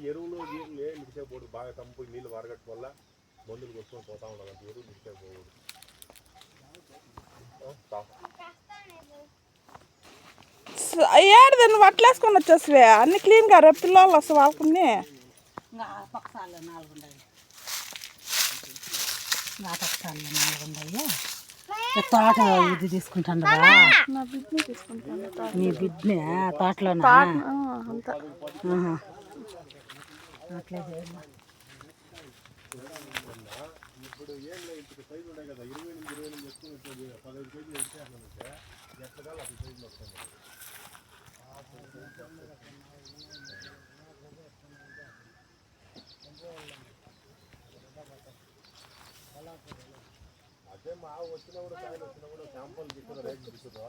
ఎరువులు గీరులు ఏం మిడిసేపోదు బాగా కంపు నీళ్ళు వరగట్టు వల్ల మందులు కొట్టుకొని పోతా ఉండాలి అంత ఎరువు మిడిసేపోకూడదు ఏడు నువ్వు అట్లేసుకొని వచ్చేసివే అన్ని క్లీన్గా రేపు పిల్లలు వస్తావు వాళ్ళకుని తోట ఇది తీసుకుంటాను నా బిడ్డని తీసుకుంటాను నీ బిడ్డనే తోటలో అంతా అట్లే ఇప్పుడు ఏం లేదు ఇంటికి సైజు ఉన్నాయి కదా 28 ఎక్కువ 15 కేజీలు ఇచ్చేయాలంటే ఎట్లా అసలు సైజులు వస్తుంది అదే మా వచ్చినా కూడా కాయలు వచ్చినా కూడా శాంపుల్ తీసుకుని రేట్ తీసుకుంటాం